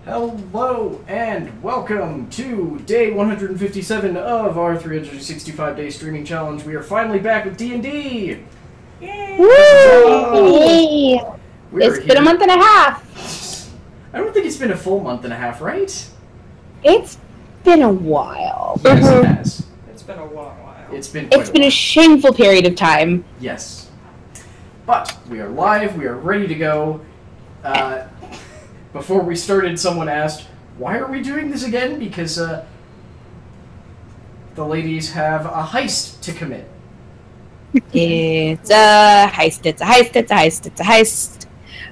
Hello and welcome to day 157 of our 365-day streaming challenge. We are finally back with D&D! Yay! Woo! It's been a month and a half. I don't think it's been a full month and a half, right? It's been a while. Yes, it has. It's been a long while. It's been a shameful period of time. Yes. But we are live, we are ready to go. Before we started, someone asked, why are we doing this again? Because the ladies have a heist to commit. It's a heist, it's a heist, it's a heist, it's a heist.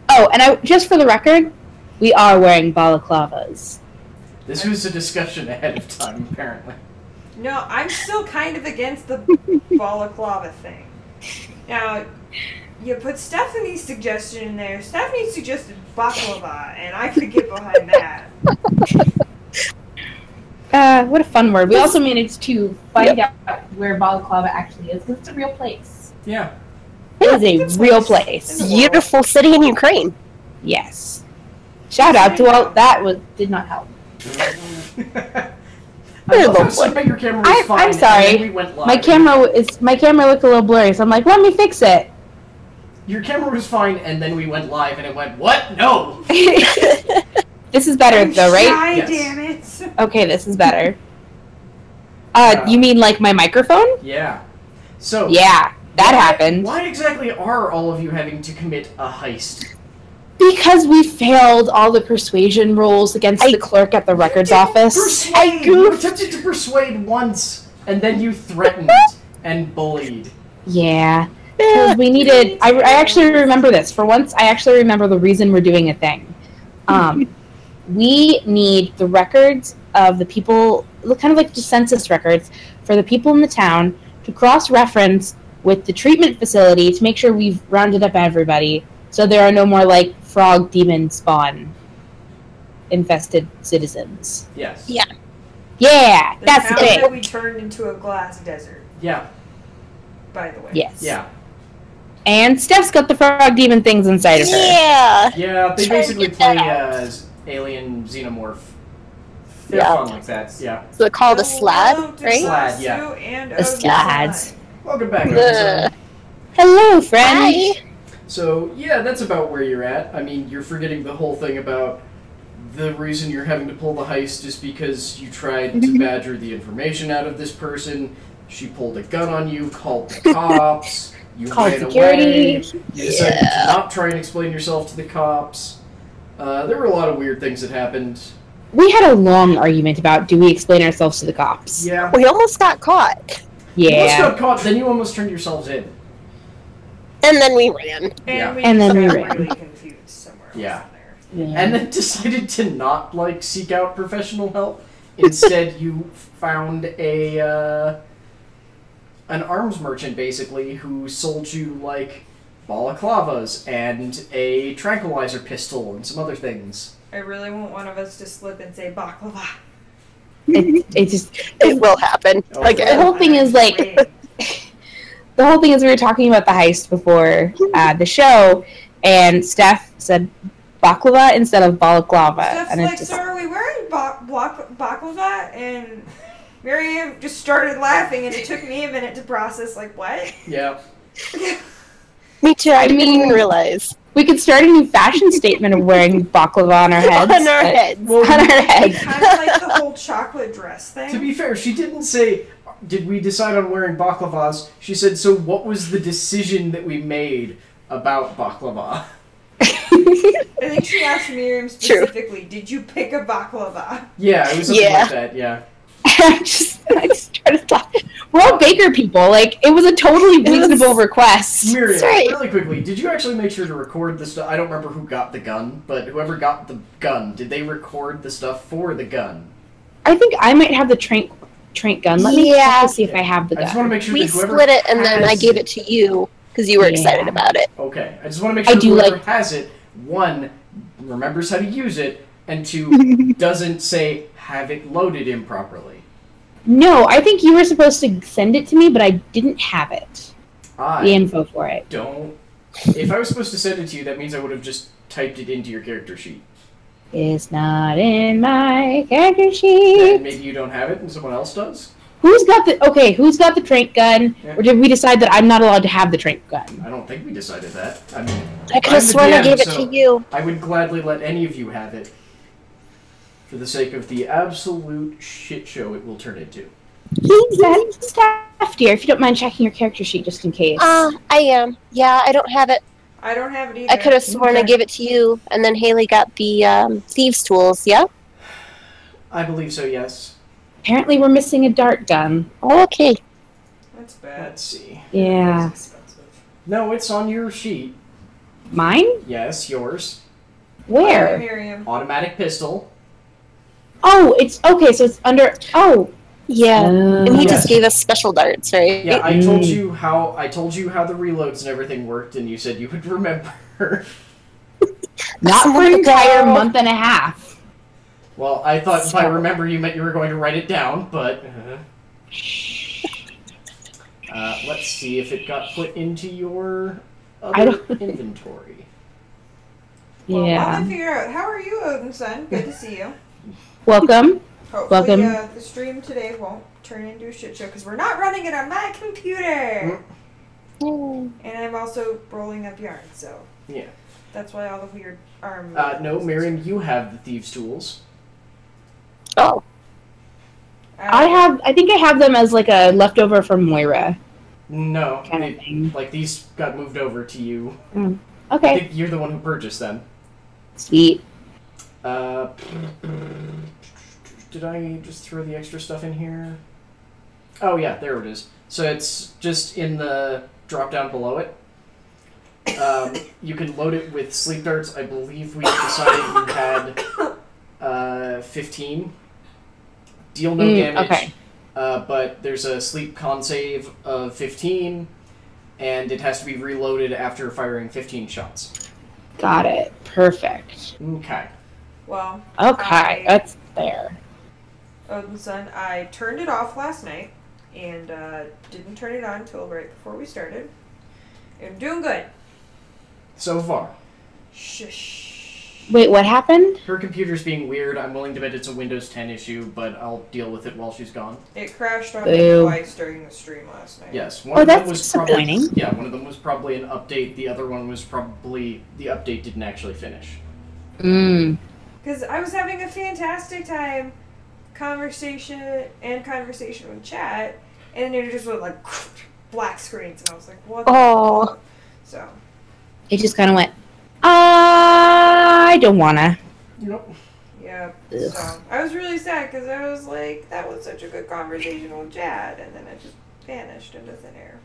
Oh, and just for the record, we are wearing balaclavas. This was a discussion ahead of time, apparently. No, I'm still kind of against the balaclava thing. Now, you put Stephanie's suggestion in there. Stephanie suggested baklava, and I could get behind that. What a fun word. We also managed to find out where balaclava actually is, because it's a real place. Yeah. It is a real place. Beautiful city in Ukraine. Yes. Shout out to all that did not help. Your camera was fine, I'm sorry. and then we went live. My camera looked a little blurry, so I'm like, let me fix it. Your camera was fine, and then we went live, and it went, what? No! This is better, though, right? Shy, Yes. damn it! Okay, this is better. You mean like my microphone? Yeah. So... Yeah, that happened. Why exactly are all of you having to commit a heist? Because we failed all the persuasion rolls against the clerk at the records office. You attempted to persuade once, and then you threatened and bullied. Yeah. Because we needed... I actually remember this. For once, I actually remember the reason we're doing a thing. We need the records of the people, kind of like just census records, for the people in the town to cross-reference with the treatment facility to make sure we've rounded up everybody, so there are no more, like, frog demon spawn infested citizens. Yes. Yeah. Yeah, that's the town thing. that we turned into a glass desert, Yeah. by the way. Yes. Yeah. And Steph's got the frog demon things inside of her. Yeah. Yeah, they basically play as alien xenomorph. They're Yeah. fun like that, yeah. So they're called a Hello slad, to right? Slad, Sue yeah. and The Odin slads. Slide. Welcome back, everyone. Hello, friend. Hi. So, yeah, that's about where you're at. I mean, you're forgetting the whole thing about the reason you're having to pull the heist is because you tried to badger the information out of this person. She pulled a gun on you, called the cops, you Called ran security. away, you decided to not try and explain yourself to the cops. There were a lot of weird things that happened. We had a long argument about, do we explain ourselves to the cops? Yeah. We almost got caught. You almost Yeah. got caught, then you almost turned yourselves in. And then we ran. Yeah. And then we got ran. really confused somewhere else Yeah. in there. And then decided to not, like, seek out professional help. Instead, you found an arms merchant, basically, who sold you, like, balaclavas and a tranquilizer pistol and some other things. I really want one of us to slip and say baklava. It will happen. Oh, Like, The whole thing is, like, the whole thing is we were talking about the heist before the show, and Steph said baklava instead of balaclava. Steph's And like, it's just, so are we wearing baklava? And Miriam just started laughing, and it took me a minute to process, like, what? Yeah. Me too. I didn't even realize. we could start a new fashion statement of wearing baklava on our heads. On our heads. Well, On our heads. Kind of like the whole chocolate dress to thing. be fair, she didn't say, did we decide on wearing baklavas? She said, so what was the decision that we made about baklava? I think she asked Miriam specifically, did you pick a baklava? Yeah, it was something Yeah. like that, yeah. I just started laughing. We're all baker people. Like, it was a totally reasonable request. Miriam, That's right. really quickly, did you actually make sure to record the stuff? I don't remember who got the gun, but whoever got the gun, did they record the stuff for the gun? I think I might have the trank gun. Let me check Yeah. to see if I have the I just want to gun. make sure We that whoever split it, and then I has gave it to you because you were excited Yeah. about it. Okay, I just want to make I sure do whoever like- has it, one, remembers how to use it, and two, doesn't say, have it loaded improperly. No, I think you were supposed to send it to me, but I didn't have it. The I info for it. don't... If I was supposed to send it to you, that means I would have just typed it into your character sheet. It's not in my character And sheet. maybe you don't have it and someone else does? Who's got the trank gun? Yeah. Or did we decide that I'm not allowed to have the trank gun? I don't think we decided that. I mean, I could I'm have the sworn I DM, gave it so to you. I would gladly let any of you have it. For the sake of the absolute shit show it will turn into. Staff dear, if you don't mind checking your character sheet just in case. I am. Yeah, I don't have it. I don't have it either. I could have sworn I Okay. gave it to you, and then Haley got the thieves' tools. Yeah. I believe so, yes. Apparently we're missing a dart gun. Okay. That's bad. Let's see. Yeah. It's expensive. No, it's on your sheet. Mine? Yes, yours. Where? Miriam. Automatic pistol. Oh, it's okay, so it's under Yeah. And he Yes. just gave us special darts, right? Yeah, I told you how the reloads and everything worked, and you said you would remember. not for an entire month and a half. Well, I thought if I remember you meant you were going to write it down, but let's see if it got put into your I other don't- inventory. Well, while I Yeah. figure out, how are you, Odin son? Good to see you. Welcome. Hopefully, Welcome. the stream today won't turn into a shit show because we're not running it on my computer. Mm. And I'm also rolling up yarn, so Yeah. that's why all the weird arm. No, Miriam, you have the thieves' tools. Oh. I think I have them as like a leftover from Moira No, kind of thing. like these got moved over to you. I Okay. think you're the one who purchased them. Sweet. Did I just throw the extra stuff in here? Oh yeah, there it is. So it's just in the drop down below it. You can load it with sleep darts. I believe we decided you had 15. Deal no damage. okay. But there's a sleep con save of 15, and it has to be reloaded after firing 15 shots. Got it. Perfect. Okay. Well, Okay, that's there. Odin son, I turned it off last night and didn't turn it on until right before we started. I'm doing good. So far. Shush. Wait, what happened? Her computer's being weird. I'm willing to bet it's a Windows 10 issue, but I'll deal with it while she's gone. It crashed on me Boo. twice during the stream last night. Yes. Oh, of them that's was probably, disappointing. yeah, one of them was probably an update. The other one was probably the update didn't actually finish. Because I was having a fantastic time, conversation with chat, and it just went like black screens, and I was like, what the Oh. fuck? So, It just kind of went, I don't wanna. Nope. yeah. Ugh. So, I was really sad because I was like, that was such a good conversation with Chad, and then it just vanished into thin air.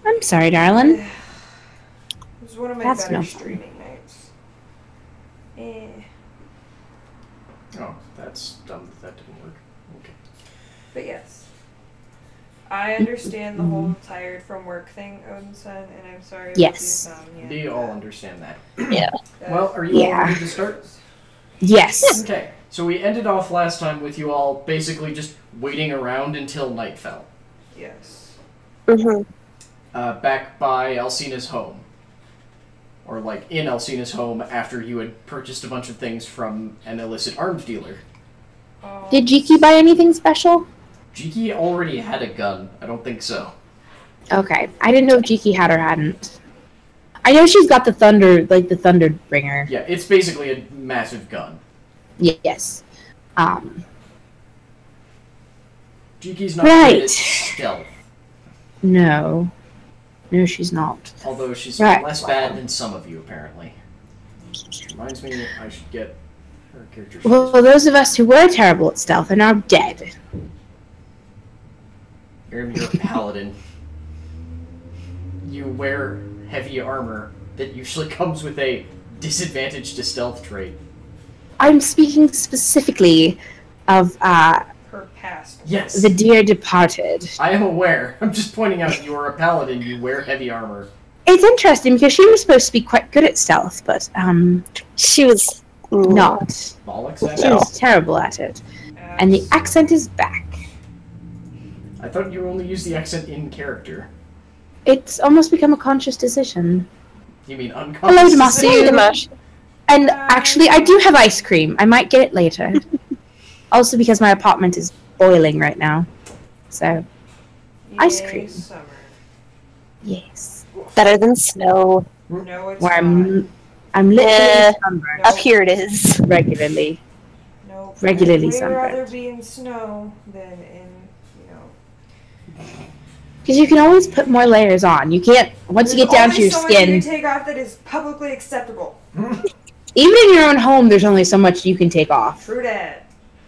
I'm sorry, darling. It was one of my That's better no fun. streaming nights. Oh, that's dumb that didn't work. Okay. But yes. I understand the whole tired from work thing, Odin-san, and I'm sorry about Yes. the insomnia. We all understand that. Yeah. Well, are you all Yeah. ready to start? Yes. Okay. So we ended off last time with you all basically just waiting around until night fell. Yes. Mm-hmm. Back by Alcina's home. Or like in Alcina's home after you had purchased a bunch of things from an illicit arms dealer. Oh, Did Jiki buy anything special? Jiki already had a gun. I don't think so. Okay. I didn't know if Jiki had or hadn't. I know she's got the thunder, like the thunder bringer. Yeah, it's basically a massive gun. Yes. Jiki's not Right. good at stealth. No. No, she's not. Although she's Right. less bad than some of you, apparently. Which reminds me, I should get her character sheet. Well, those of us who were terrible at stealth are now dead. You're a paladin. You wear heavy armor that usually comes with a disadvantage to stealth trait. I'm speaking specifically of her past. Yes, the dear departed. I am aware. I'm just pointing out you are a paladin. You wear heavy armor. It's interesting because she was supposed to be quite good at stealth, but She was not. Bollocks, She I was terrible at it. And the accent is back. I thought you only used the accent in character. It's almost become a conscious decision. You mean Hello, unconscious? Damacy. Hey, Dimash. And actually, I do have ice cream. I might get it later. Also because my apartment is boiling right now. So, ice Yay, cream. Summer. yes. Better than snow. No, it's Where not. I'm literally Eh. sunburned Up here it is. regularly. Nope. regularly I'd rather sunburned. be in snow than in, Because you can always put more layers on. You can't, once you get down to your There's only so much you skin, can take off that is publicly acceptable. even in your own home, there's only so much you can take off. True that.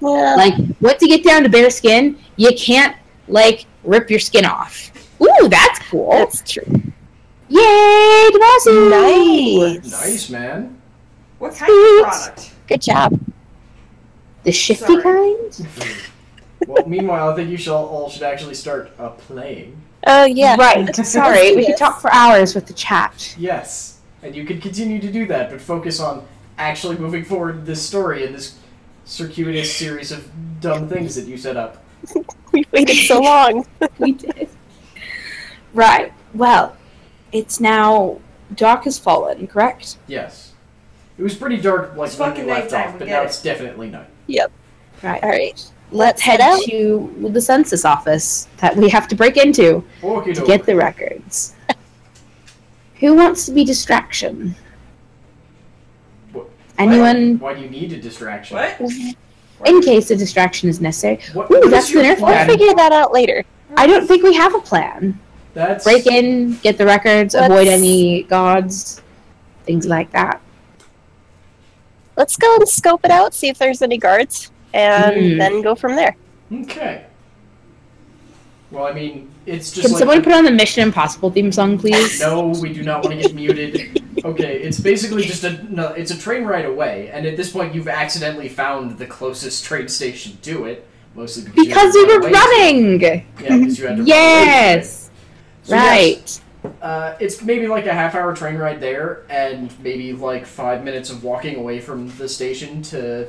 Yeah. Like, once you get down to bare skin, you can't, like, rip your skin off. Ooh, that's cool. That's true. Yay, Demasu! Nice. Nice, man. What kind of product? Good job. The shifty Sorry. kind? Well, meanwhile, I think you all should actually start playing. Oh, yeah. Right, sorry, we could talk for hours with the chat. Yes, and you could continue to do that, but focus on actually moving forward this story and this circuitous series of dumb things that you set up. We waited so long. We did. Right, well, it's now dark has fallen, correct? Yes. It was pretty dark, like, It's when we fucking left nighttime, off, we but get now it. it's definitely night. Right. Alright. Let's head out. to the census office that we have to break into Okay, to get the records. Who wants to be distraction? What- Anyone? Why do you need a distraction? What? In case a distraction is necessary. What Ooh, is that's your the Nerf plan? We'll figure that out later. I don't think we have a plan. That's... Break in, get the records, Let's- avoid any gods, things like that. Let's go and scope it out, see if there's any guards, and then go from there. Okay. Well, I mean, it's just Can like... someone put on the Mission Impossible theme song, please? No, we do not want to get muted. Okay, it's basically just it's a train ride away, and at this point you've accidentally found the closest train station to it, mostly Because we you had were to run away to it. running! Yeah, because you had to run away Yes! to it. So yes, Right. it's maybe like a half-hour train ride there, and maybe like 5 minutes of walking away from the station to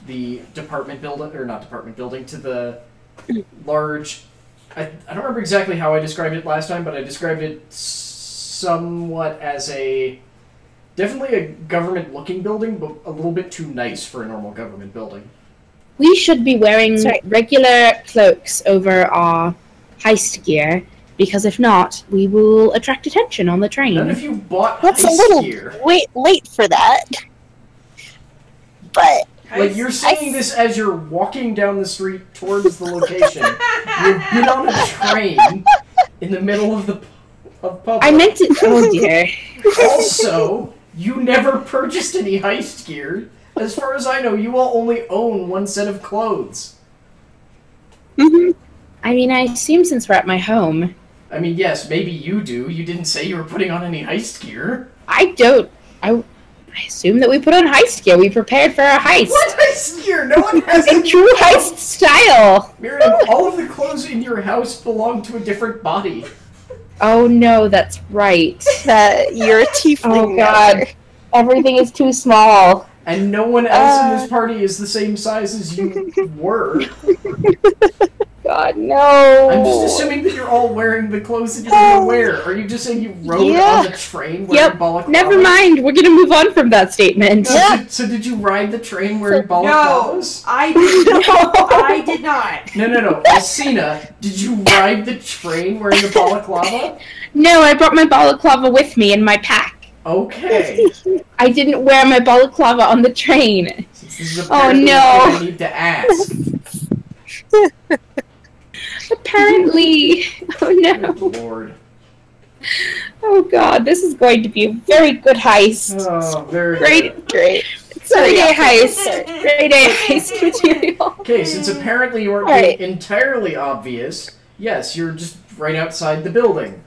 the department building, or not department building, to the large... I don't remember exactly how I described it last time, but I described it somewhat as definitely a government-looking building, but a little bit too nice for a normal government building. We should be wearing Sorry. regular cloaks over our heist gear, because if not, we will attract attention on the train. None of you bought That's a heist little gear. late for that. But Like, you're saying this as you're walking down the street towards the location. You've been on a train in the middle of public. I meant to. Oh dear. Also, you never purchased any heist gear. As far as I know, you all only own one set of clothes. I mean, I assume since we're at my home, I mean, yes, maybe you do. You didn't say you were putting on any heist gear. I don't. I assume that we put on heist gear. We prepared for a heist. What heist gear? No one has In any true heist style. Miriam, all of the clothes in your house belong to a different body. Oh no, that's right. you're a tiefling. Oh god. now. Everything is too small. And no one else in this party is the same size as you were. God, no. I'm just assuming that you're all wearing the clothes that you're going to wear. Are you just saying you rode Yeah. on the train wearing Yep, balaclava? never mind. We're gonna move on from that statement. Yeah. So did you ride the train wearing No, balaclavas? I did not. I did not. No. Alcina, did you ride the train wearing a balaclava? No, I brought my balaclava with me in my pack. Okay. I didn't wear my balaclava on the train. Since this is Oh, apparently no. what I need to ask. Apparently. Oh no. Good lord. Oh god, this is going to be a very good heist. Oh, very Great, Great. great day heist. Great day heist material. Okay, since apparently you weren't Alright. being entirely obvious, yes, you're just right outside the building.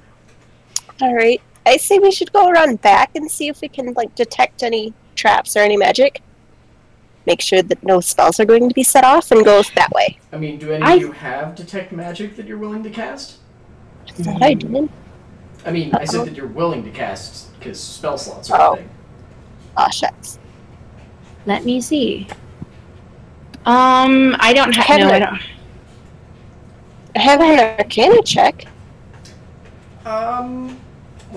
Alright. I say we should go around back and see if we can detect any traps or any magic. Make sure that no spells are going to be set off and go that way. I mean, do any I- of you have detect magic that you're willing to cast? I thought I did. I mean, I said that you're willing to cast because spell slots Oh. are a thing. Aw, shucks. Let me see. I don't have. Have No, I it. don't. I have an arcana check.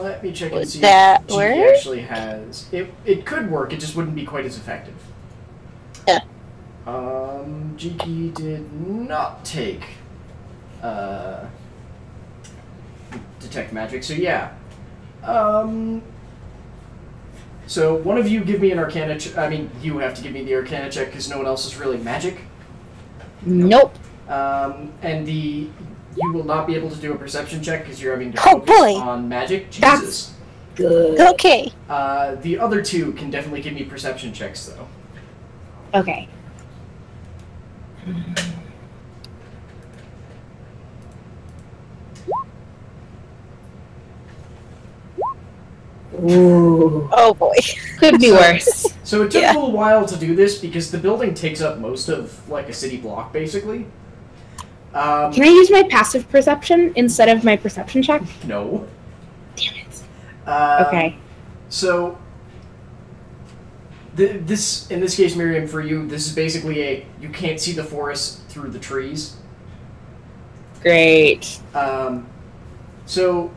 Let me check and Would see that if Jiki work? actually has... It could work, it just wouldn't be quite as effective. Yeah. Jiki did not take detect magic, so yeah. So one of you give me an Arcana you have to give me the Arcana check because no one else is really magic. Nope. And you will not be able to do a perception check because you're having to Oh, focus boy. on magic. Jesus. That's good. Okay. The other two can definitely give me perception checks, though. Okay. Ooh. Oh boy. Could be worse. So it took Yeah. a little while to do this because the building takes up most of, like, a city block, basically. Can I use my passive perception instead of my perception check? No. Damn it. Okay. Okay. So, in this case, Miriam, for you, this is basically you can't see the forest through the trees. Great. So,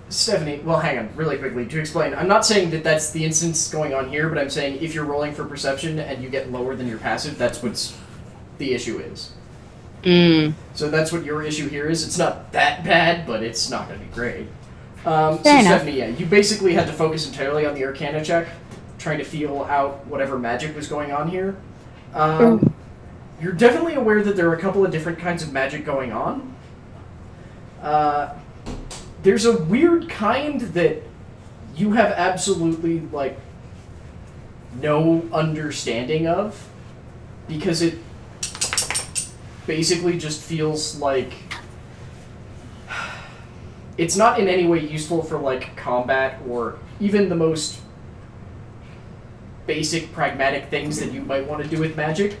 Stephanie, well, hang on, really quickly, to explain. I'm not saying that that's the instance going on here, but I'm saying if you're rolling for perception and you get lower than your passive, that's what's the issue is. So that's what your issue here is. It's not that bad, but it's not going to be great. So, Fair enough. Stephanie, yeah, you basically had to focus entirely on the Arcana check, trying to feel out whatever magic was going on here. You're definitely aware that there are a couple of different kinds of magic going on. There's a weird kind that you have absolutely, like, no understanding of, because it basically just feels like it's not in any way useful for, like, combat or even the most basic pragmatic things that you might want to do with magic.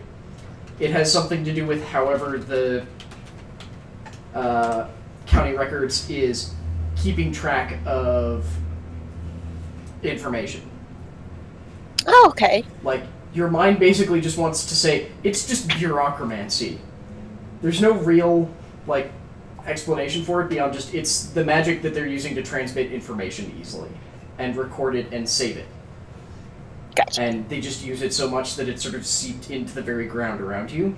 It has something to do with however the county records is keeping track of information. Oh, okay. Like, your mind basically just wants to say, it's just bureaucramancy. There's no real, like, explanation for it beyond just, it's the magic that they're using to transmit information easily, and record it and save it. Gotcha. And they just use it so much that it's sort of seeped into the very ground around you.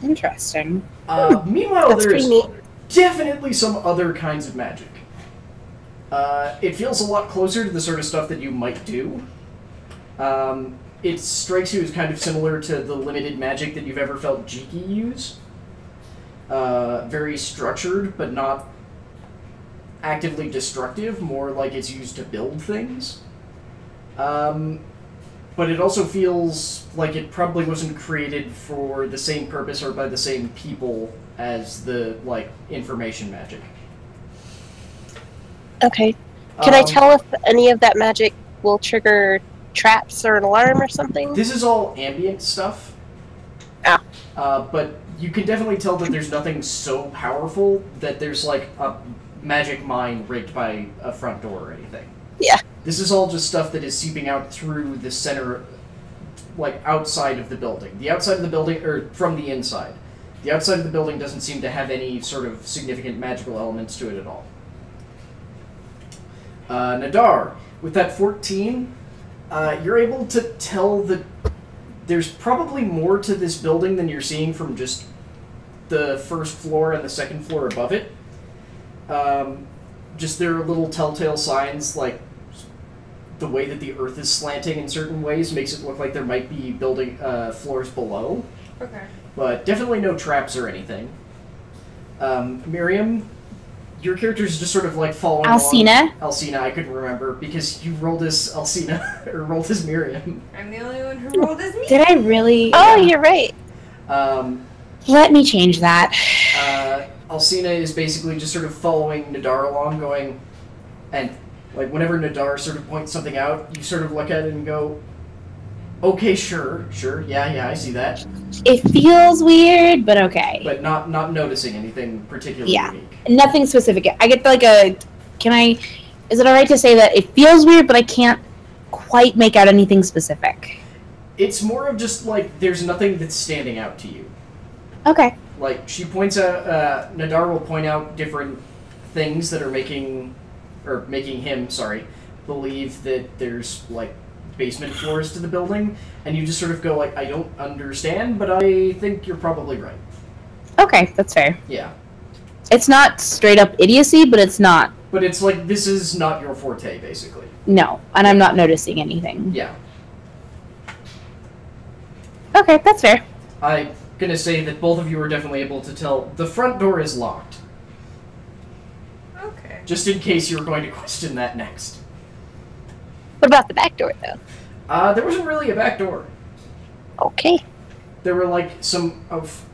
Interesting. Meanwhile, That's there's pretty neat. definitely some other kinds of magic. It feels a lot closer to the sort of stuff that you might do. It strikes you as kind of similar to the limited magic that you've ever felt Jiki use. Very structured, but not actively destructive, more like it's used to build things. But it also feels like it probably wasn't created for the same purpose or by the same people as the, like, information magic. Okay. Can I tell if any of that magic will trigger traps or an alarm or something? This is all ambient stuff. Ah. But you can definitely tell that there's nothing so powerful that there's, like, a magic mine rigged by a front door or anything. Yeah. This is all just stuff that is seeping out through the center, like, outside of the building. The outside of the building, or from the inside. The outside of the building doesn't seem to have any sort of significant magical elements to it at all. Nadar, with that 14, you're able to tell that there's probably more to this building than you're seeing from just the first floor and the second floor above it. Just there are little telltale signs, like the way that the earth is slanting in certain ways makes it look like there might be building floors below. Okay. But definitely no traps or anything. Miriam, your character's just sort of like following Alcina? along. Alcina, I couldn't remember because you rolled as Alcina, or rolled as Miriam. I'm the only one who rolled as me. Did I really? Oh, you're right. Let me change that. Alcina is basically just sort of following Nadar along, going, and like whenever Nadar sort of points something out, you sort of look at it and go, okay, sure, yeah, I see that. It feels weird, but okay. But not noticing anything particularly Yeah. unique. Nothing specific. I get like a. Is it alright to say that it feels weird, but I can't quite make out anything specific? It's more of just like there's nothing that's standing out to you. Okay. Like she points out, Nadar will point out different things that are making him, believe that there's, like, basement floors to the building, and you just sort of go, like, I don't understand, but I think you're probably right. Okay, that's fair. Yeah. It's not straight up idiocy, but it's not. But it's like, this is not your forte, basically. No, and I'm not noticing anything. Yeah. Okay, that's fair. I'm gonna say that both of you are definitely able to tell the front door is locked. Okay. Just in case you were going to question that next. What about the back door, though? There wasn't really a back door. Okay. There were, like, some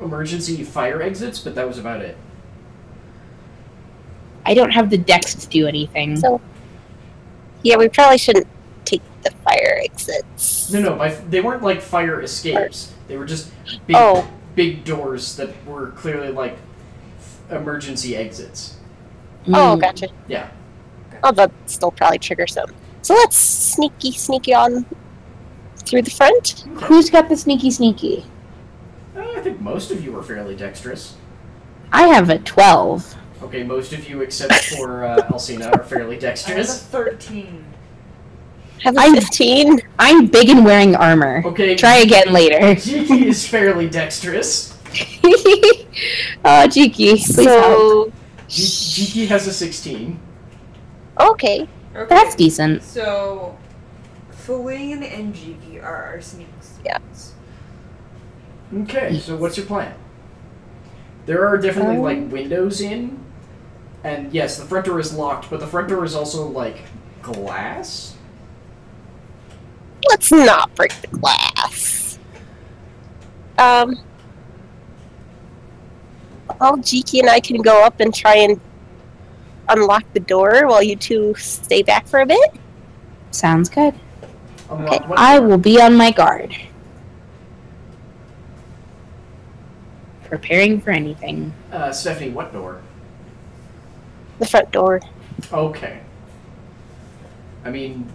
emergency fire exits, but that was about it. I don't have the dex to do anything. So, yeah, we probably shouldn't take the fire exits. No, they weren't, like, fire escapes. They were just big doors that were clearly, like, emergency exits. Oh, gotcha. Yeah. Oh, that still probably trigger some. So let's sneaky on through the front. Okay. Who's got the sneaky? I think most of you are fairly dexterous. I have a 12. Okay, most of you except for Alcina are fairly I have a dexterous. 13. Have a 15. I'm big and wearing armor. Okay. Try again later. Jiki is fairly dexterous. Oh, Jiki, please help. So, Jiki has a 16. okay. Okay. That's decent. So, Feline and Jiki are our sneaks. Yeah. Okay, so what's your plan? There are definitely, like, windows in. And yes, the front door is locked, but the front door is also, like, glass? Let's not break the glass. Well, Jiki and I can go up and try and unlock the door while you two stay back for a bit. Sounds good. Unlock what I door? will be on my guard. Preparing for anything. Stephanie, what door? The front door. Okay. I mean,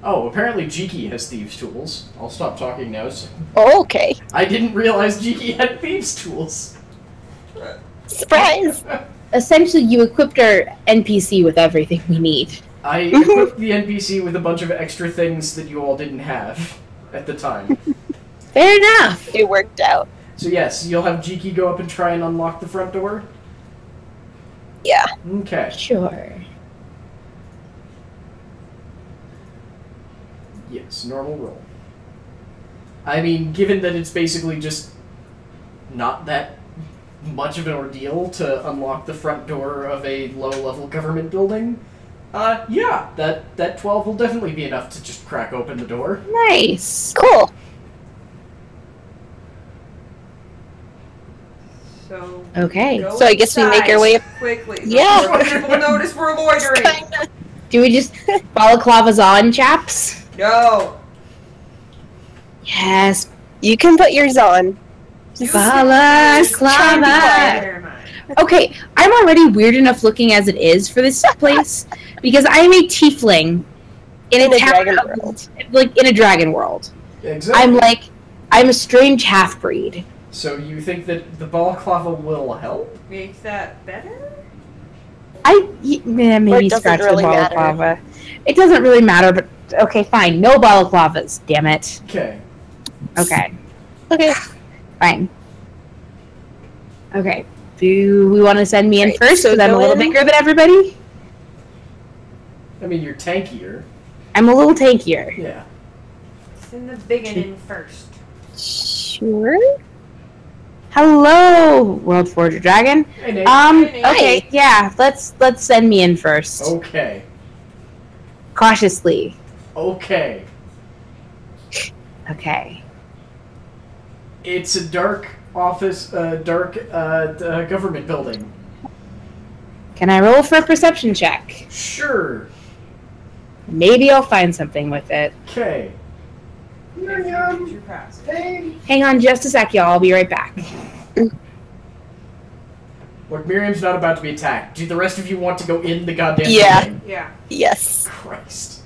apparently Jiki has thieves' tools. I'll stop talking now. Oh, okay. I didn't realize Jiki had thieves' tools. Surprise! Essentially, you equipped our NPC with everything we need. I equipped the NPC with a bunch of extra things that you all didn't have at the time. Fair enough. It worked out. So yes, you'll have Jiki go up and try and unlock the front door? Yeah. Okay. Sure. Yes, normal roll. I mean, given that it's basically just not that much of an ordeal to unlock the front door of a low-level government building, yeah, that 12 will definitely be enough to just crack open the door. Nice. Cool. So, Okay. go So I guess we make our inside way up- quickly. Yeah. Before people notice we're loitering. Kinda. Do we just balaclavas on, chaps? No. Yes. You can put yours on. You Balaclava. Never mind. Okay, I'm already weird enough looking as it is for this place because I am a tiefling in In a a town dragon of- world. like in a dragon world. Exactly. I'm a strange half breed. So you think that the balaclava will help? Make that better? Maybe doesn't scratch really the matter. balaclava. It doesn't really matter, but okay, fine. No balaclavas. Damn it. Okay. Okay, Okay. fine. Okay. Do we want to send me in Right, first so because I'm a go little in. bigger than everybody? I mean, you're tankier. I'm a little tankier. Yeah. Send the big one in first. Sure. Hello, World Forger Dragon. Hey, Nate. Okay, yeah. Let's send me in first. Okay. Cautiously. Okay. Okay. It's a dark office, government building. Can I roll for a perception check? Sure. Maybe I'll find something with it. Okay. If you get your pass. Hang on just a sec, y'all. I'll be right back. Look, Miriam's not about to be attacked. Do the rest of you want to go in the goddamn Yeah. building? Yeah. Yes. Christ.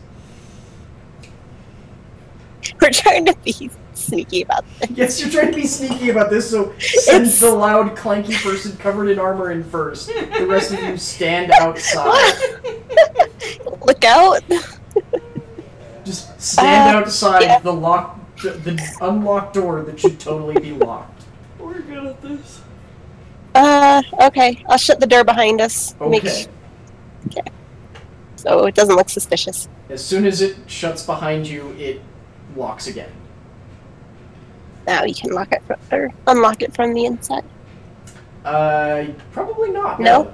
We're trying to be sneaky about this. Yes, you're trying to be sneaky about this, so send the loud, clanky person covered in armor in first. The rest of you stand outside. Look out! Just stand outside yeah. the unlocked door that should totally be locked. We're good at this. Okay. I'll shut the door behind us. Okay. Okay. So it doesn't look suspicious. As soon as it shuts behind you, it locks again. Now you can lock it or unlock it from the inside. Probably not. No?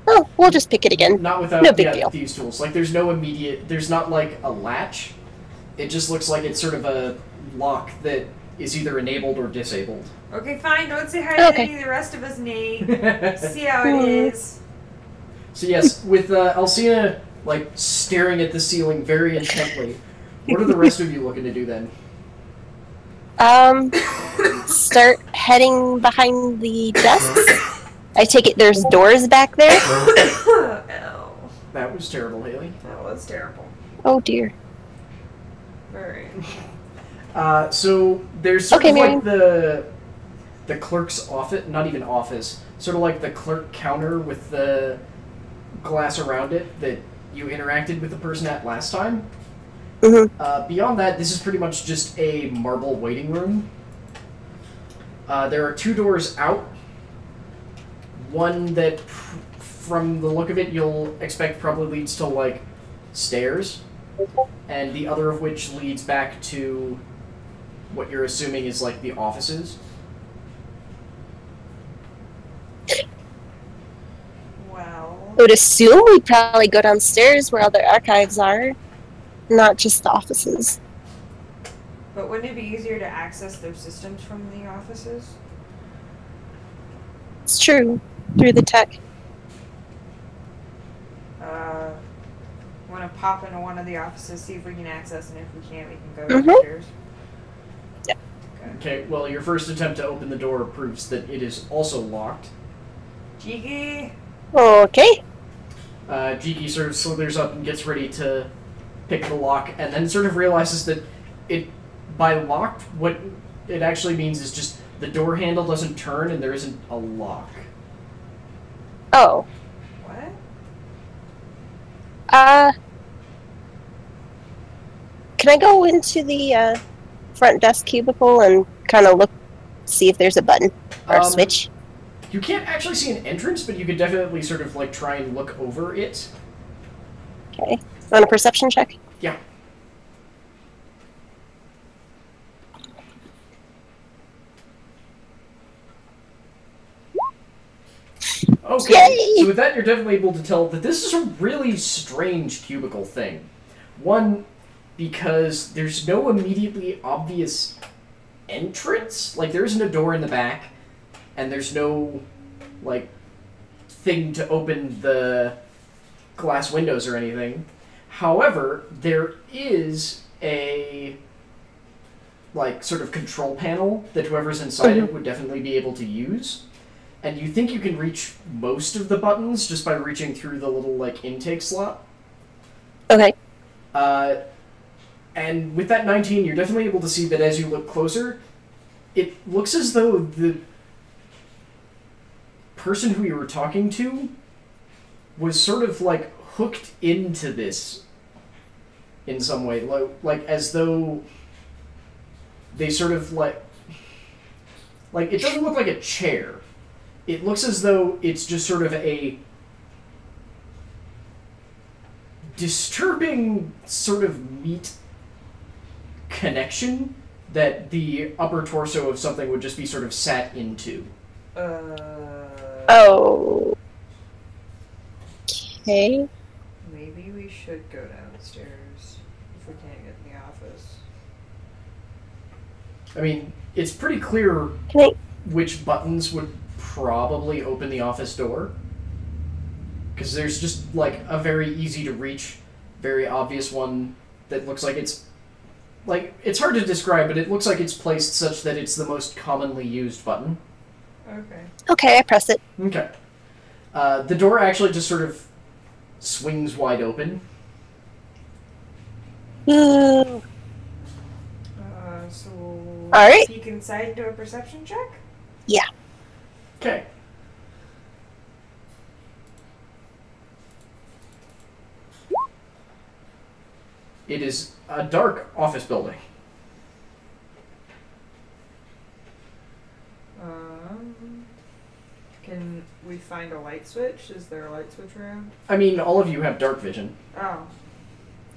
Oh, we'll just pick it again. Not without No big deal. these tools. Like, there's not like a latch. It just looks like it's sort of a lock that is either enabled or disabled. Okay, fine. Don't say hi to Okay. any of the rest of us, Nate. See how it is. So yes, with Alcina like staring at the ceiling very intently, what are the rest of you looking to do then? Start heading behind the desks. I take it there's doors back there? Ow. That was terrible, Haley. That was terrible. Oh dear. Alright. So there's sort Okay, of Miriam. like the clerk's office, not even office, sort of like the clerk counter with the glass around it that you interacted with the person at last time. Mm-hmm. Beyond that, this is pretty much just a marble waiting room. There are two doors out. One that, from the look of it, you'll expect probably leads to, like, stairs. And the other of which leads back to what you're assuming is, like, the offices. Well. I would assume we'd probably go downstairs where all the archives are, not just the offices. But wouldn't it be easier to access their systems from the offices? It's true, through the tech. Want to pop into one of the offices, see if we can access, and if we can't, we can go Mhm. downstairs. Okay, well, your first attempt to open the door proves that it is also locked. Jiki! Okay. Jiki sort of slithers up and gets ready to pick the lock, and then sort of realizes that by locked, what it actually means is just the door handle doesn't turn and there isn't a lock. Oh. What? Can I go into the front desk cubicle and kind of look, see if there's a button or a switch? You can't actually see an entrance, but you could definitely sort of like try and look over it. Okay. On a perception check? Yeah. Okay, Yay! so with that you're definitely able to tell that this is a really strange cubicle thing. One, because there's no immediately obvious entrance. Like, there isn't a door in the back, and there's no, like, thing to open the glass windows or anything. However, there is a, like, sort of control panel that whoever's inside it would definitely be able to use. And you think you can reach most of the buttons just by reaching through the little, like, intake slot. Okay. And with that 19, you're definitely able to see that as you look closer, it looks as though the person who you were talking to was sort of, like, hooked into this in some way. Like as though they sort of, like, it doesn't look like a chair. It looks as though it's just sort of a disturbing sort of meat connection that the upper torso of something would just be sort of sat into. Oh. Okay. Maybe we should go downstairs if we can't get in the office. I mean, it's pretty clear Can I... which buttons would probably open the office door. Because there's just, like, a very easy to reach, very obvious one that looks like it's... Like, it's hard to describe, but it looks like it's placed such that it's the most commonly used button. Okay. Okay, I press it. Okay. The door actually just sort of swings wide open. Ooh. So right. peek inside into a perception check. Yeah. Okay. It is a dark office building. Can we find a light switch? Is there a light switch around? I mean, all of you have dark vision. Oh.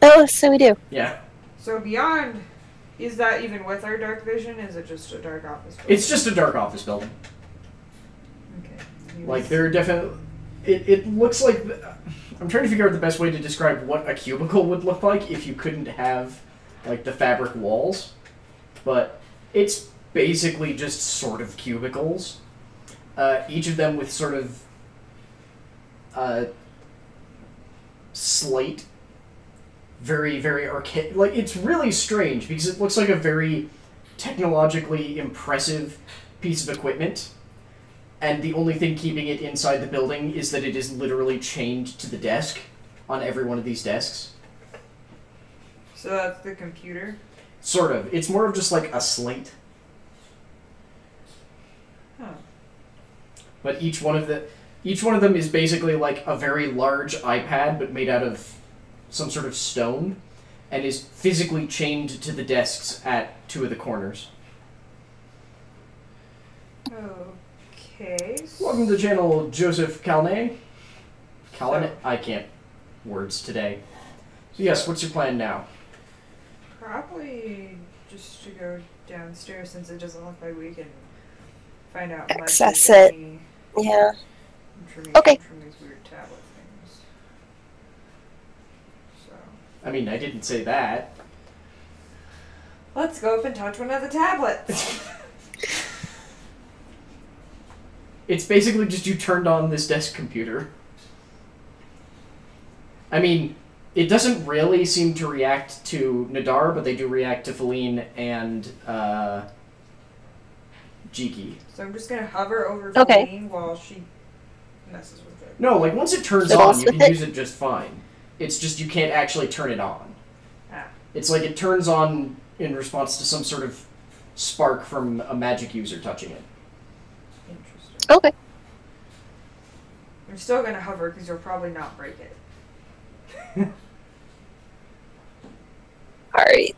Oh, so we do. Yeah. So beyond, is that even with our dark vision? Is it just a dark office building? It's just a dark office building. Okay. Like, there are definitely... It looks like... I'm trying to figure out the best way to describe what a cubicle would look like if you couldn't have, like, the fabric walls. But it's basically just sort of cubicles. Each of them with sort of... slate. Very, very archaic. Like, it's really strange because it looks like a very technologically impressive piece of equipment. And the only thing keeping it inside the building is that it is literally chained to the desk on every one of these desks. So that's the computer? Sort of. It's more of just like a slate. Huh. But each one of them is basically like a very large iPad, but made out of some sort of stone, and is physically chained to the desks at two of the corners. Okay. Welcome to the channel, Joseph Calnay. I can't words today. So yes, what's your plan now? Probably just to go downstairs since it doesn't look like we can find out much Access of it. any Yeah. information Okay. from these weird tablet things. So I mean, I didn't say that. let's go up and touch one of the tablets. It's basically just you turned on this desk computer. I mean, it doesn't really seem to react to Nadar, but they do react to Feline and Jiki. So I'm just gonna hover over Okay. Feline while she messes with it. No, like once it turns Fiddles on, you with can it? use it just fine. It's just you can't actually turn it on. Ah. It's like it turns on in response to some sort of spark from a magic user touching it. Interesting. Okay. I'm still gonna hover because you'll probably not break it. All right.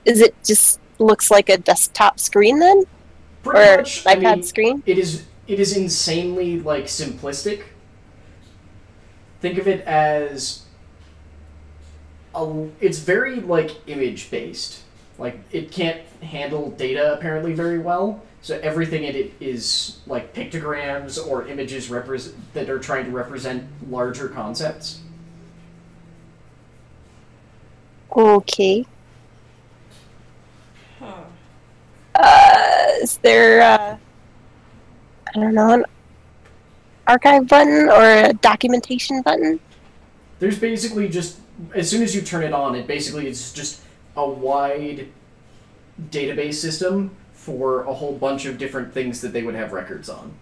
Is it just looks like a desktop screen then, Pretty or much, iPad screen? It is insanely like simplistic. Think of it as it's very like image based. Like it can't handle data apparently very well. So everything in it is like pictograms or images that are trying to represent larger concepts. Okay. Huh. Is there, I don't know, an archive button or a documentation button? There's basically just, as soon as you turn it on, it basically is just a wide database system for a whole bunch of different things that they would have records on.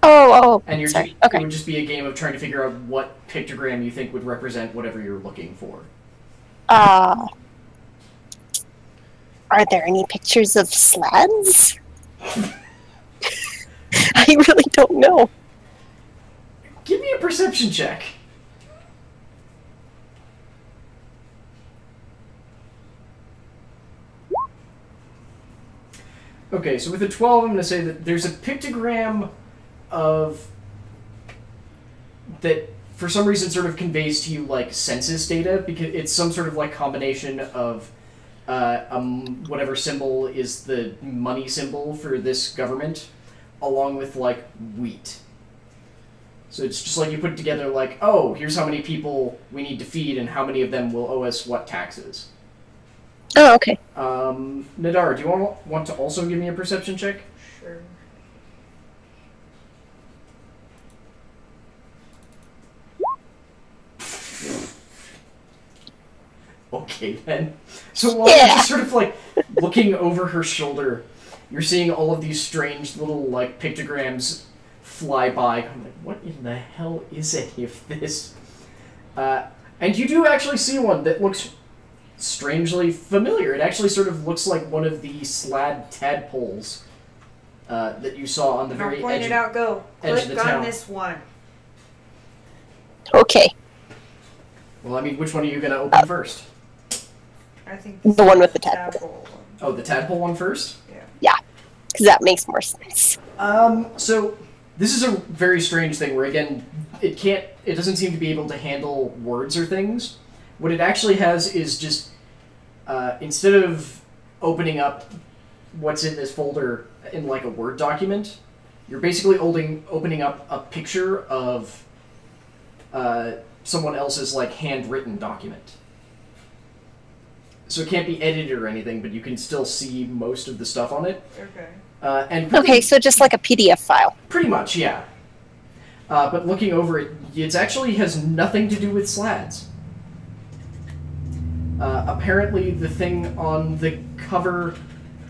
And And sorry. it Okay. would just be a game of trying to figure out what pictogram you think would represent whatever you're looking for. Are there any pictures of sleds? I really don't know. Give me a perception check. Okay, so with a 12, I'm going to say that there's a pictogram of... that for some reason sort of conveys to you, like, census data, because it's some sort of, like, combination of whatever symbol is the money symbol for this government, along with, like, wheat. So it's just like you put together, like, oh, here's how many people we need to feed and how many of them will owe us what taxes. Oh, okay. Nadar, do you want to also give me a perception check? Sure. Okay, then. So while you're just sort of, like, looking over her shoulder, you're seeing all of these strange little, like, pictograms fly by. I'm like, what in the hell is any of this? And you do actually see one that looks strangely familiar. It actually sort of looks like one of the slad tadpoles that you saw on the I'll very point edge, it out. Go. edge of Click the on town. this one. Okay, Well, I mean, which one are you going to open first? I think the one with the tadpole. one. Oh, the tadpole one first? Because that makes more sense. So this is a very strange thing where, again, it doesn't seem to be able to handle words or things. What it actually has is just, instead of opening up what's in this folder in like a Word document, you're basically opening up a picture of someone else's like handwritten document. So it can't be edited or anything, but you can still see most of the stuff on it. Okay. Okay, so just like a PDF file. Pretty much, yeah. But looking over it, it actually has nothing to do with slads. Apparently, the thing on the cover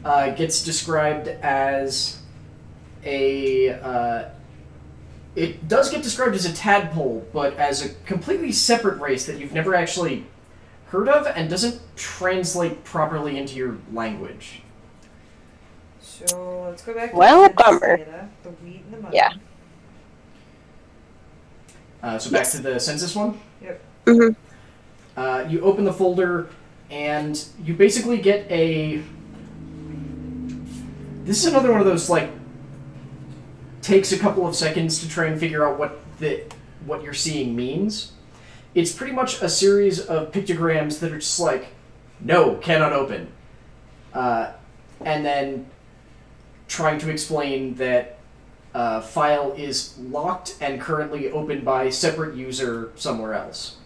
gets described as a... it does get described as a tadpole, but as a completely separate race that you've never actually heard of and doesn't translate properly into your language. So let's go back to Well, the census bummer. data, the wheat and the mud. Yeah. So back to the census one. Mm-hmm. You open the folder, and you basically get a... This is another one of those, like, takes a couple of seconds to try and figure out what you're seeing means. It's pretty much a series of pictograms that are just like, no, cannot open. And then trying to explain that file is locked and currently opened by separate user somewhere else.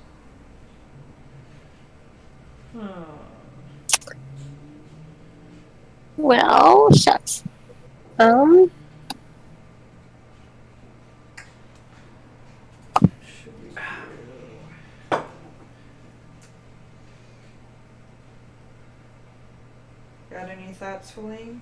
Well, shucks. Should we got any thoughts, Feline?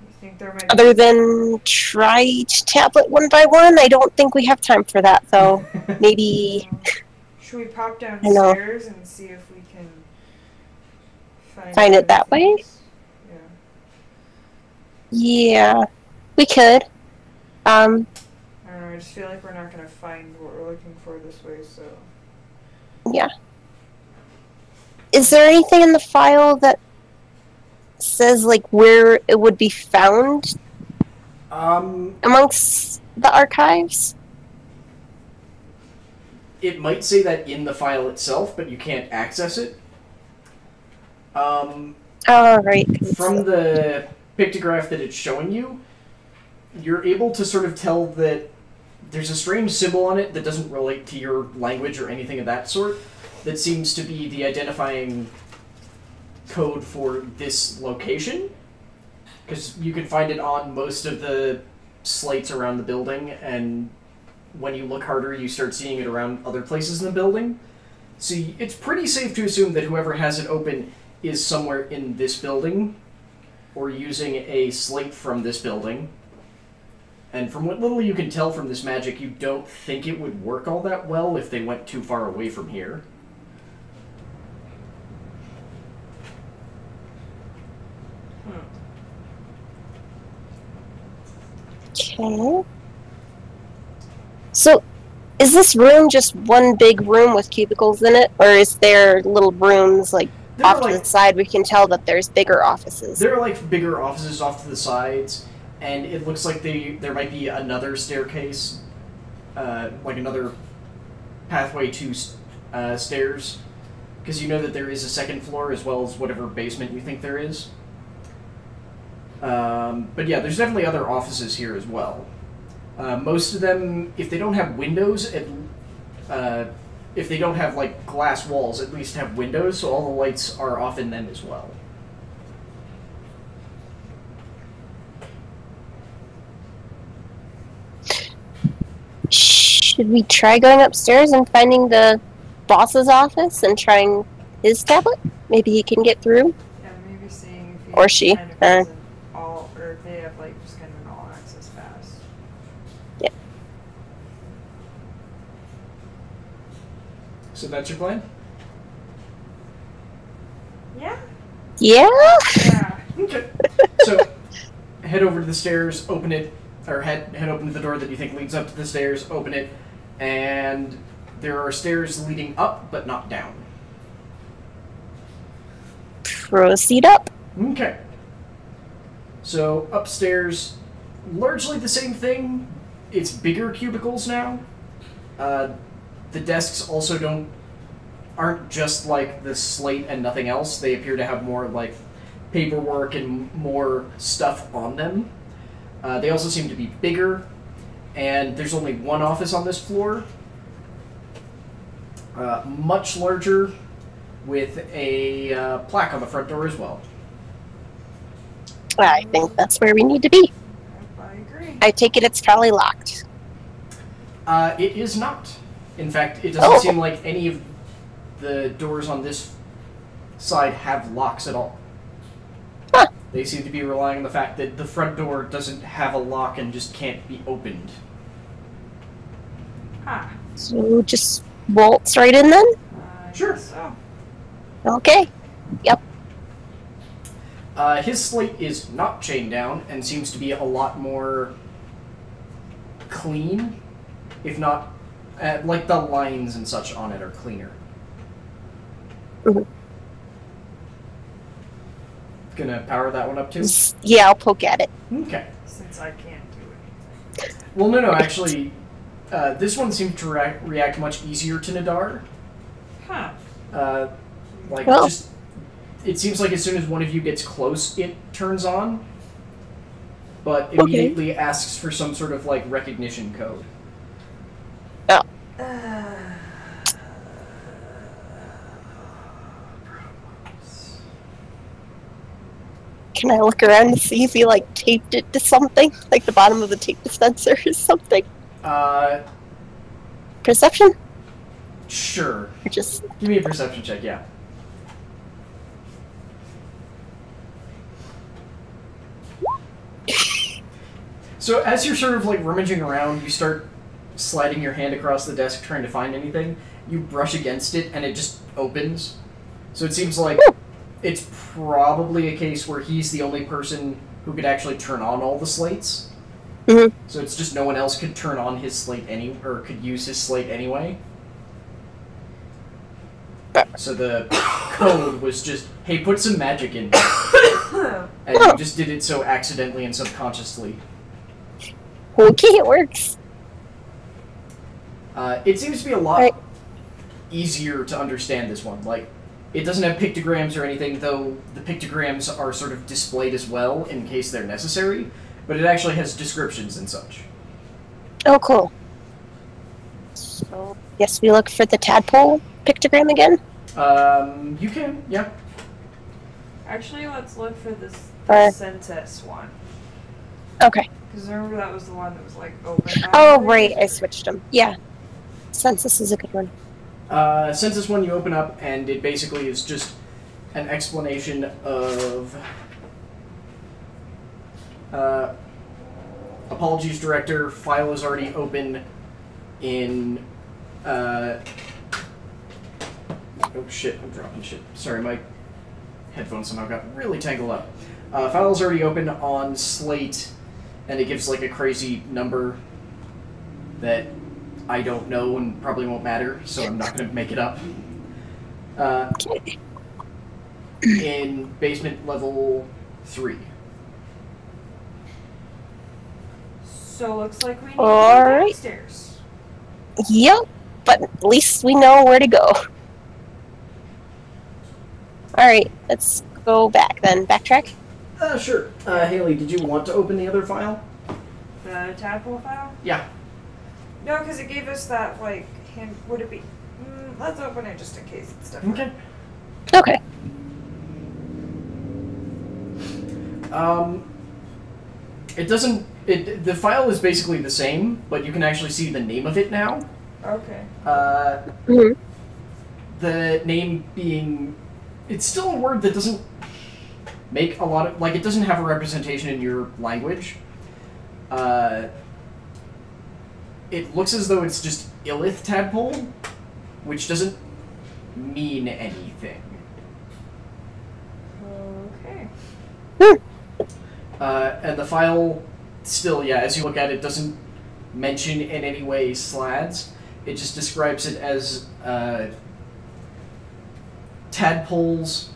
You think there might be... Other than try each tablet one by one, I don't think we have time for that, though. Maybe... Should we pop know. downstairs and see if we can Find it that way? Yeah. Yeah, we could. I don't know, I just feel like we're not going to find what we're looking for this way, so... Yeah. Is there anything in the file that says, like, where it would be found amongst the archives? It might say that in the file itself, but you can't access it. Oh, right. From the pictograph that it's showing you, you're able to sort of tell that there's a strange symbol on it that doesn't relate to your language or anything of that sort, that seems to be the identifying code for this location, because you can find it on most of the slates around the building, and when you look harder you start seeing it around other places in the building. So it's pretty safe to assume that whoever has it open is somewhere in this building, or using a slate from this building. And from what little you can tell from this magic, you don't think it would work all that well if they went too far away from here. Okay. So, is this room just one big room with cubicles in it, or is there little rooms, like, There off are, to like, the side we can tell that there's bigger offices? there are like bigger offices off to the sides, and it looks like there might be another staircase, like another pathway to stairs, because you know that there is a second floor as well as whatever basement you think there is. But yeah, there's definitely other offices here as well. Most of them, if they don't have windows, if they don't have like glass walls, at least have windows, so all the lights are off in them as well. Should we try going upstairs and finding the boss's office and trying his tablet? Maybe he can get through? Yeah, maybe seeing if he Or she, kind of has an all, or if they have like just kind of an all access pass. So that's your plan? Yeah? Yeah? Yeah. Okay. So, head over to the stairs, open it, or head open to the door that you think leads up to the stairs, open it, and there are stairs leading up, but not down. Proceed up. Okay. So, upstairs, largely the same thing. It's bigger cubicles now. The desks also aren't just like the slate and nothing else. They appear to have more like paperwork and more stuff on them. They also seem to be bigger, and there's only one office on this floor. Much larger, with a plaque on the front door as well. I think that's where we need to be. I agree. I take it it's probably locked. It is not. In fact, it doesn't seem like any of the doors on this side have locks at all. Huh. They seem to be relying on the fact that the front door doesn't have a lock and just can't be opened. Ah. So just bolts right in then? Sure. So. Okay. Yep. His slate is not chained down and seems to be a lot more clean, if not, like the lines and such on it are cleaner. Mhm. Gonna power that one up too? Yeah, I'll poke at it. Okay. Since I can't do anything. Well, no, actually, this one seemed to react much easier to Nadar. Huh. It seems like as soon as one of you gets close, it turns on, but immediately asks for some sort of, like, recognition code. Oh. Can I look around to see if he, like, taped it to something? Like the bottom of the tape dispenser or something? Perception? Sure. Or just... Give me a perception check, yeah. So as you're sort of like rummaging around, you start sliding your hand across the desk trying to find anything. You brush against it and it just opens. So it seems like it's probably a case where he's the only person who could actually turn on all the slates. Mm-hmm. So it's just no one else could turn on his slate or could use his slate anyway. So the code was just, hey, put some magic in there. And you just did it so accidentally and subconsciously. Okay, it works. It seems to be a lot easier to understand this one. Like, it doesn't have pictograms or anything, though the pictograms are sort of displayed as well in case they're necessary, but it actually has descriptions and such. Oh, cool. So, yes, we look for the tadpole pictogram again? You can, yeah. Actually, let's look for this census one. Okay. Because remember that was the one that was like open. Oh, right, I switched them. Yeah. Census is a good one. Census one you open up, and it basically is just an explanation of apologies, director, file is already open in oh shit, I'm dropping shit. Sorry, my headphones somehow got really tangled up. File is already open on Slate, and it gives like a crazy number that I don't know and probably won't matter, so I'm not going to make it up. In basement level 3. So looks like we need All to go right. downstairs. Yep, but at least we know where to go. Alright, let's go back then. Backtrack? Sure. Haley, did you want to open the other file? The tadpole file? Yeah. No, because it gave us that, like, hand. Would it be. Let's open it just in case it's different. Okay. Okay. It doesn't. The file is basically the same, but you can actually see the name of it now. Okay. The name being. It's still a word that doesn't make a lot of. Like, it doesn't have a representation in your language. It looks as though it's just Illith Tadpole, which doesn't mean anything. Okay. And the file still, as you look at it, doesn't mention in any way slads. It just describes it as tadpoles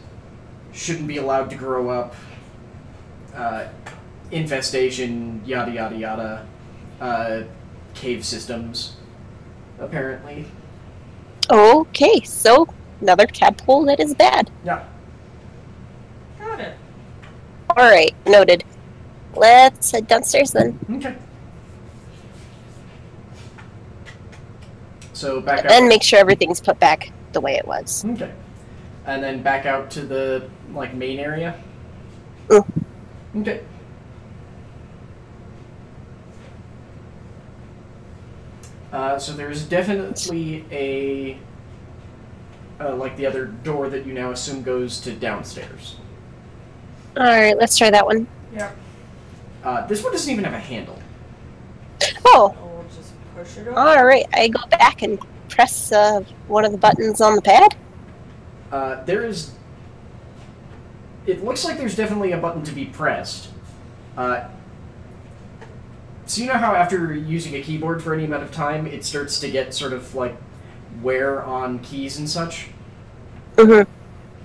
shouldn't be allowed to grow up, infestation, yada yada yada, cave systems, apparently. Okay, so another tadpole that is bad. Yeah. Got it. Alright, noted. Let's head downstairs then. Okay. So back out. And make sure everything's put back the way it was. Okay. And then back out to the main area. Mm. Okay. So there's definitely a the other door that you now assume goes to downstairs. Alright, let's try that one. Yep. This one doesn't even have a handle. Oh, So we'll just push it over. alright. I go back and press one of the buttons on the pad. There is. It looks like there's definitely a button to be pressed. So you know how after using a keyboard for any amount of time, it starts to get sort of wear on keys and such? Mm-hmm.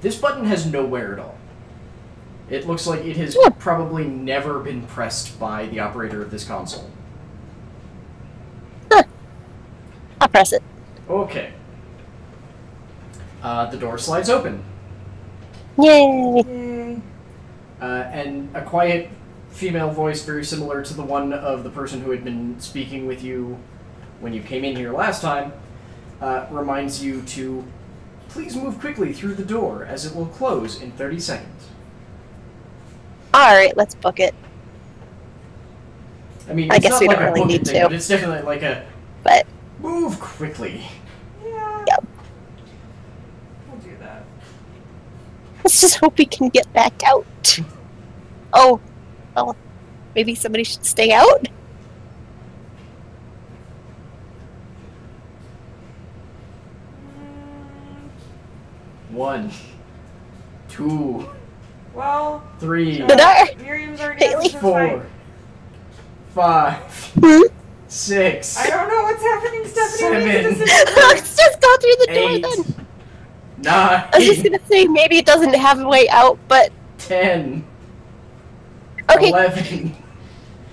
This button has no wear at all. It looks like it has probably never been pressed by the operator of this console. I'll press it. Okay. The door slides open. Yay! Yay. And a quiet female voice, very similar to the one of the person who had been speaking with you when you came in here last time, reminds you to please move quickly through the door, as it will close in 30 seconds. Alright, let's book it. I mean, I it's guess not we like don't a really booking need thing, to. but it's definitely like a But, move quickly. Yeah. Yep. We'll do that. let's just hope we can get back out. Oh, well, maybe somebody should stay out? Mm, 1, 2, well, 3, Nadar? Miriam's already Haley? answered the fight. 4, 5, Hmm? 6, I don't know what's happening, Stephanie. We need to 7, sit- Let's just go through the door 8, then. 9, I was just gonna say, maybe it doesn't have a way out, but 10, okay, 11,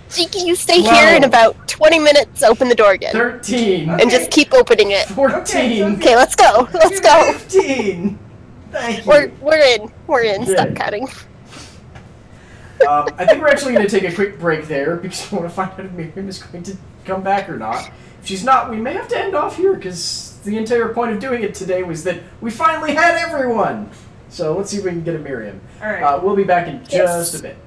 Jiki, you stay 12. here in about 20 minutes, open the door again. 13, And just keep opening it. 14, Okay, let's go. Let's go. 15. Thank you. We're in. Stop Good. counting. I think we're actually going to take a quick break there because we want to find out if Miriam is going to come back or not. If she's not, we may have to end off here because the entire point of doing it today was that we finally had everyone. So let's see if we can get a Miriam. All right. We'll be back in just a bit.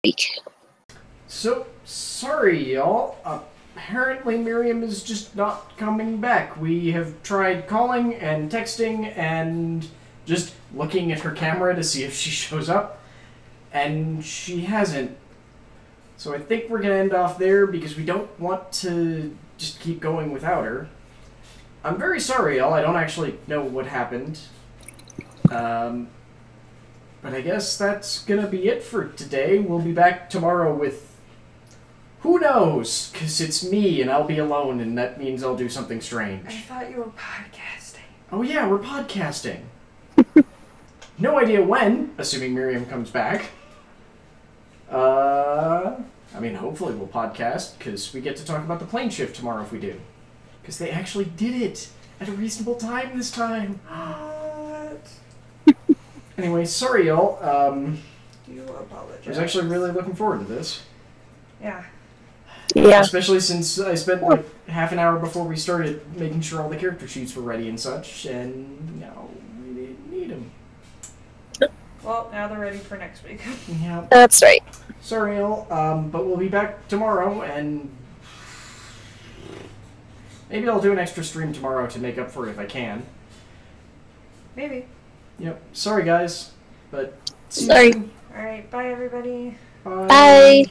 week. So, sorry, y'all. Apparently Miriam is just not coming back. We have tried calling and texting and just looking at her camera to see if she shows up, and she hasn't. So I think we're gonna end off there because we don't want to just keep going without her. I'm very sorry, y'all. I don't actually know what happened. But I guess that's gonna be it for today. We'll be back tomorrow with... who knows? Because it's me and I'll be alone, and that means I'll do something I strange. thought you were podcasting. Oh yeah, we're podcasting. No idea when, assuming Miriam comes back. I mean, hopefully we'll podcast, because we get to talk about the plane shift tomorrow if we do. Because they actually did it at a reasonable time this time. What? Anyway, sorry y'all. You apologize. I was actually really looking forward to this. Yeah. Yeah. Especially since I spent like half an hour before we started making sure all the character sheets were ready and such, and now we didn't need them. Well, now they're ready for next week. Yeah. That's right. Sorry, y'all. But we'll be back tomorrow, and maybe I'll do an extra stream tomorrow to make up for it if I can. Maybe. Yep. Sorry, guys. But see you Sorry. soon. Alright, bye everybody. Bye. Bye.